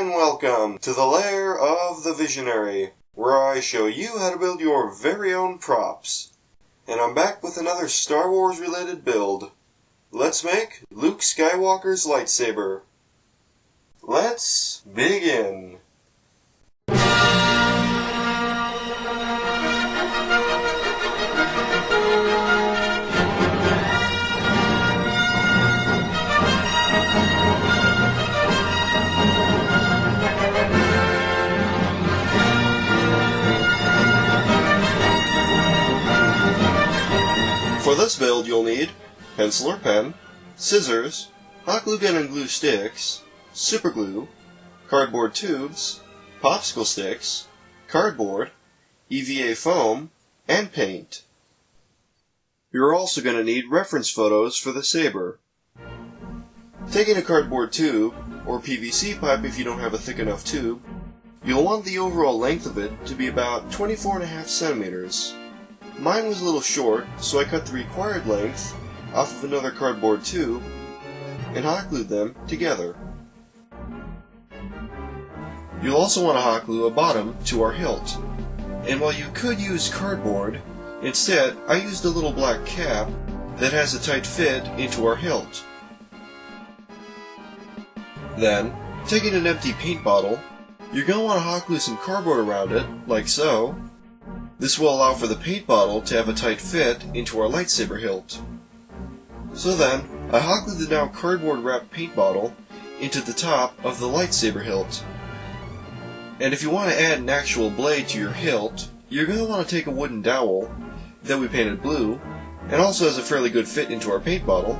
and welcome to the Lair of the Visionary, where I show you how to build your very own props. And I'm back with another Star Wars related build. Let's make Luke Skywalker's lightsaber. Let's begin. For this build you'll need pencil or pen, scissors, hot glue gun and glue sticks, super glue, cardboard tubes, popsicle sticks, cardboard, EVA foam, and paint. You're also going to need reference photos for the saber. Taking a cardboard tube, or PVC pipe if you don't have a thick enough tube, you'll want the overall length of it to be about 24.5 centimeters. Mine was a little short, so I cut the required length off of another cardboard tube and hot glued them together. You'll also want to hot glue a bottom to our hilt. And while you could use cardboard, instead I used a little black cap that has a tight fit into our hilt. Then, taking an empty paint bottle, you're going to want to hot glue some cardboard around it, like so. This will allow for the paint bottle to have a tight fit into our lightsaber hilt. So then, I hot glued the now cardboard wrapped paint bottle into the top of the lightsaber hilt. And if you want to add an actual blade to your hilt, you're going to want to take a wooden dowel that we painted blue, and also has a fairly good fit into our paint bottle.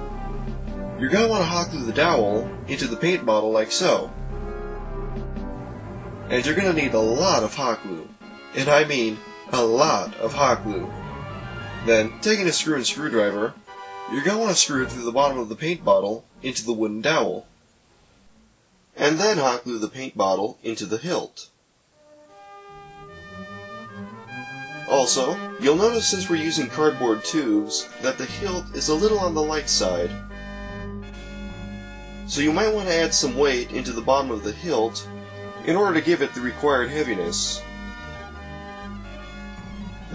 You're going to want to hot glue the dowel into the paint bottle like so. And you're going to need a lot of hot glue. And I mean a lot of hot glue. Then, taking a screw and screwdriver, you're going to want to screw it through the bottom of the paint bottle into the wooden dowel. And then hot glue the paint bottle into the hilt. Also, you'll notice since we're using cardboard tubes that the hilt is a little on the light side. So you might want to add some weight into the bottom of the hilt in order to give it the required heaviness.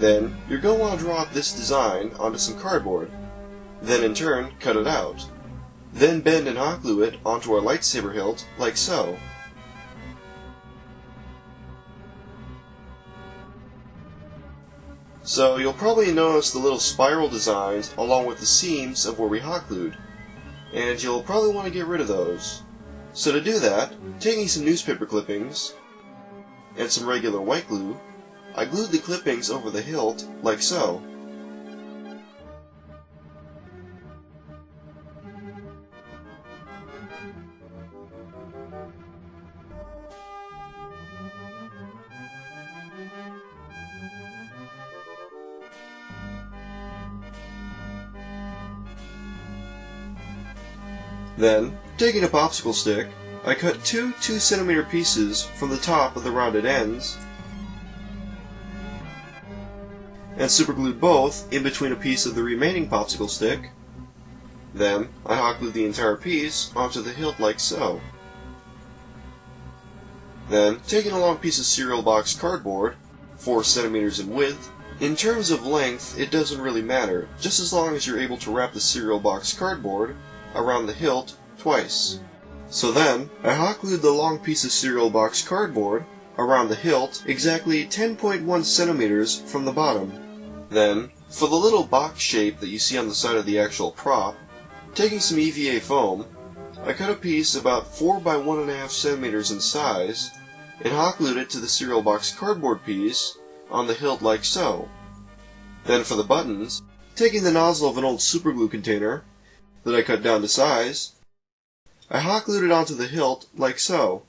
Then, you're going to want to draw out this design onto some cardboard. Then in turn, cut it out. Then bend and hot glue it onto our lightsaber hilt, like so. So you'll probably notice the little spiral designs along with the seams of where we hot glued. And you'll probably want to get rid of those. So to do that, taking some newspaper clippings and some regular white glue, I glued the clippings over the hilt, like so. Then, taking a popsicle stick, I cut two 2-centimeter pieces from the top of the rounded ends and superglued both in between a piece of the remaining popsicle stick. Then, I hot glued the entire piece onto the hilt like so. Then, taking a long piece of cereal box cardboard, 4 centimeters in width. In terms of length, it doesn't really matter, just as long as you're able to wrap the cereal box cardboard around the hilt twice. So then, I hot glued the long piece of cereal box cardboard around the hilt exactly 10.1 centimeters from the bottom. Then, for the little box shape that you see on the side of the actual prop, taking some EVA foam, I cut a piece about 4 by 1.5 centimeters in size and hot glued it to the cereal box cardboard piece on the hilt like so. Then for the buttons, taking the nozzle of an old superglue container that I cut down to size, I hot glued it onto the hilt like so.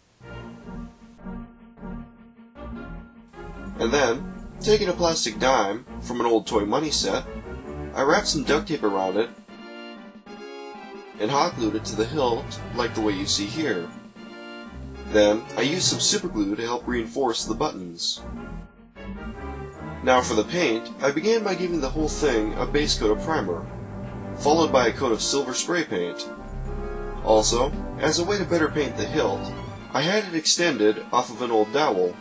And then, taking a plastic dime from an old toy money set, I wrapped some duct tape around it and hot glued it to the hilt like the way you see here. Then, I used some superglue to help reinforce the buttons. Now for the paint, I began by giving the whole thing a base coat of primer, followed by a coat of silver spray paint. Also, as a way to better paint the hilt, I had it extended off of an old dowel.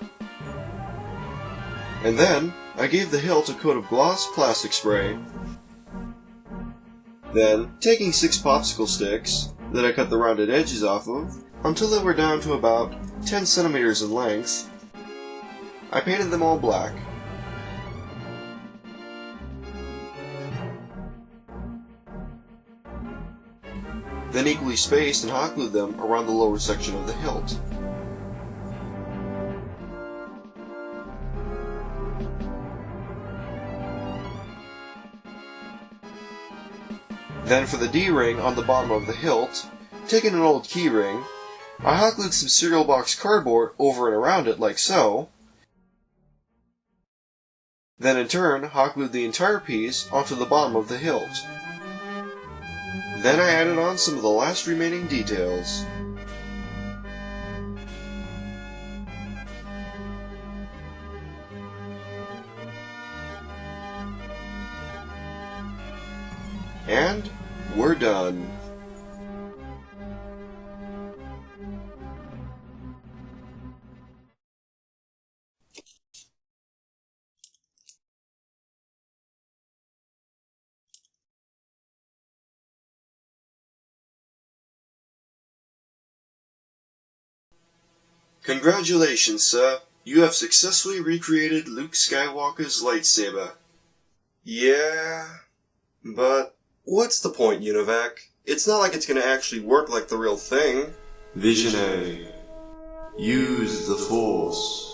And then, I gave the hilt a coat of gloss plastic spray. Then, taking 6 popsicle sticks that I cut the rounded edges off of until they were down to about 10 centimeters in length, I painted them all black. Then equally spaced and hot glued them around the lower section of the hilt. Then for the D-ring on the bottom of the hilt, taking an old key ring, I hot glued some cereal box cardboard over and around it like so. Then in turn, hot glued the entire piece onto the bottom of the hilt. Then I added on some of the last remaining details. And we're done. Congratulations, sir. You have successfully recreated Luke Skywalker's lightsaber. Yeah, but what's the point, Univac? It's not like it's gonna actually work like the real thing. Visionary. Use the Force.